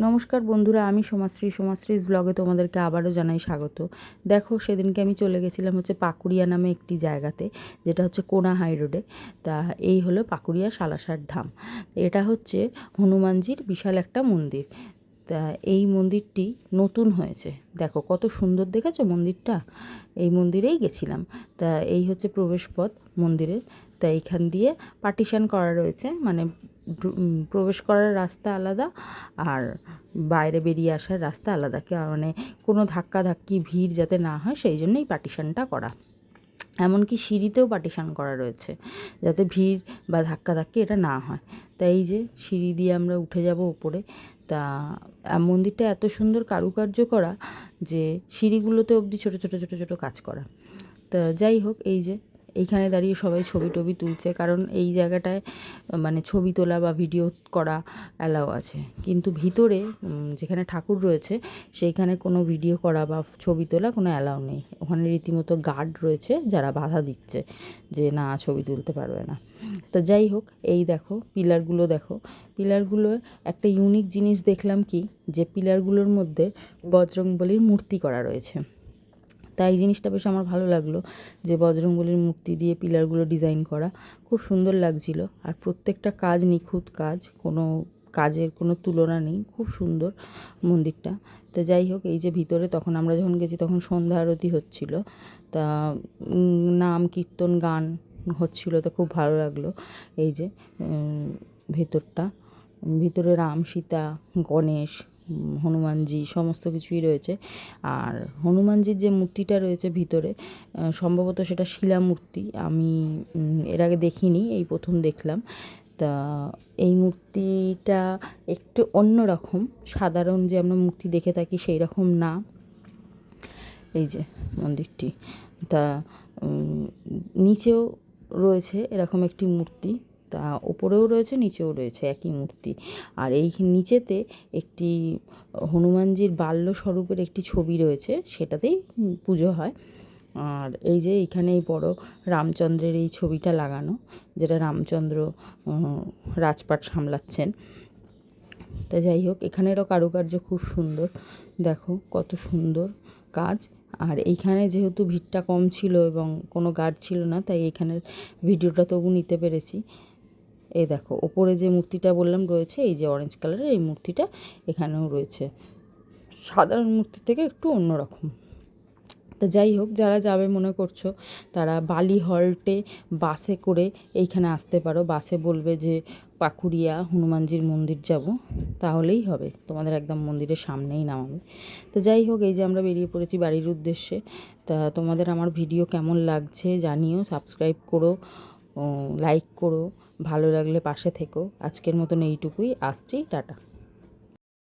নমস্কার বন্ধুরা, আমি সোমাশ্রীজ ব্লগে তোমাদেরকে আবারও জানাই স্বাগত। দেখো, সেদিনকে আমি চলে গেছিলাম পাকুড়িয়া নামে একটি জায়গাতে, যেটা কোনা হাই রোডে। তা এই হলো পাকুড়িয়া সালাসার ধাম। এটা হনুমানজির বিশাল একটা মন্দির। তা এই মন্দিরটি নতুন হয়েছে, দেখো কত সুন্দর, দেখেছো মন্দিরটা? এই মন্দিরেই গেছিলাম। তা এই প্রবেশপথ মন্দিরের। তা এইখান দিয়ে পার্টিশন করা রয়েছে, মানে প্রবেশ করার রাস্তা আলাদা আর বাইরে বেরিয়ে আসার রাস্তা আলাদা, মানে কোনো ধাক্কাধাক্কি ভিড় যাতে না হয় সেই জন্যই পার্টিশনটা করা। এমনকি সিঁড়িতেও পার্টিশন করা রয়েছে, যাতে ভিড় বা ধাক্কাধাক্কি এটা না হয়। তাই এই যে সিঁড়ি দিয়ে আমরা উঠে যাব উপরে। তা মন্দিরটা এত সুন্দর কারুকার্য করা যে সিঁড়িগুলোতে অবধি ছোটো ছোটো ছোটো ছোটো কাজ করা। তা যাই হোক, এই যে এইখানে দাঁড়িয়ে সবাই ছবি টবি তুলছে, কারণ এই জায়গাটায় মানে ছবি তোলা বা ভিডিও করা অ্যালাও আছে। কিন্তু ভিতরে যেখানে ঠাকুর রয়েছে সেইখানে কোনো ভিডিও করা বা ছবি তোলা কোনো অ্যালাও নেই। ওখানে রীতিমতো গার্ড রয়েছে যারা বাধা দিচ্ছে যে না, ছবি তুলতে পারবে না। তো যাই হোক, এই দেখো পিলারগুলো, দেখো পিলারগুলো একটা ইউনিক জিনিস দেখলাম কি, যে পিলারগুলোর মধ্যে বজরংবলীর মূর্তি করা রয়েছে। তাই এই জিনিসটা বেশ আমার ভালো লাগলো, যে বজরংবলীর মূর্তি দিয়ে পিলারগুলো ডিজাইন করা খুব সুন্দর লাগছিল। আর প্রত্যেকটা কাজ নিখুঁত কাজ, কোনো কাজের কোনো তুলনা নেই, খুব সুন্দর মন্দিরটা। তো যাই হোক, এই যে ভিতরে তখন আমরা যখন গেছি তখন সন্ধ্যা আরতি হচ্ছিল। তা নাম কীর্তন গান হচ্ছিল, তো খুব ভালো লাগলো। এই যে ভেতরটা, ভিতরে রাম সীতা গণেশ হনুমানজি সমস্ত কিছুই রয়েছে। আর হনুমানজির যে মূর্তিটা রয়েছে ভিতরে, সম্ভবত সেটা শিলামূর্তি, আমি এর আগে দেখিনি, এই প্রথম দেখলাম। তা এই মূর্তিটা একটু অন্য রকম, সাধারণ যে আমরা মূর্তি দেখে থাকি সেই রকম না। এই যে মন্দিরটি, তা নিচেও রয়েছে এরকম একটি মূর্তি, তা ওপরেও রয়েছে নিচেও রয়েছে একই মূর্তি। আর এই নিচেতে একটি হনুমানজির বাল্য স্বরূপের একটি ছবি রয়েছে, সেটাতেই পুজো হয়। আর এই যে এইখানে এই বড় রামচন্দ্রের এই ছবিটা লাগানো, যেটা রামচন্দ্র রাজপাট সামলাচ্ছেন। তা যাই হোক, এখানেরও কারুকার্য খুব সুন্দর, দেখো কত সুন্দর কাজ। আর এইখানে যেহেতু ভিড়টা কম ছিল এবং কোনো গার্ড ছিল না, তাই এইখানের ভিডিওটা তবু নিতে পেরেছি। এই দেখো ওপরে যে মূর্তিটা বললাম রয়েছে, এই যে অরেঞ্জ কালারের এই মূর্তিটা এখানেও রয়েছে, সাধারণ মূর্তি থেকে একটু অন্যরকম। তো যাই হোক, যারা যাবে মনে করছো তারা বালি হল্টে বাসে করে এইখানে আসতে পারো। বাসে বলবে যে পাকুড়িয়া হনুমানজির মন্দির যাব, তাহলেই হবে, তোমাদের একদম মন্দিরের সামনেই নামাবে। তো যাই হোক, এই যে আমরা বেরিয়ে পড়েছি বাড়ির উদ্দেশ্যে। তা তোমাদের আমার ভিডিও কেমন লাগছে জানিও, সাবস্ক্রাইব করো, লাইক করো, ভালো লাগলে পাশে থেকো। আজকের মতন এইটুকুই, আসছি, টাটা।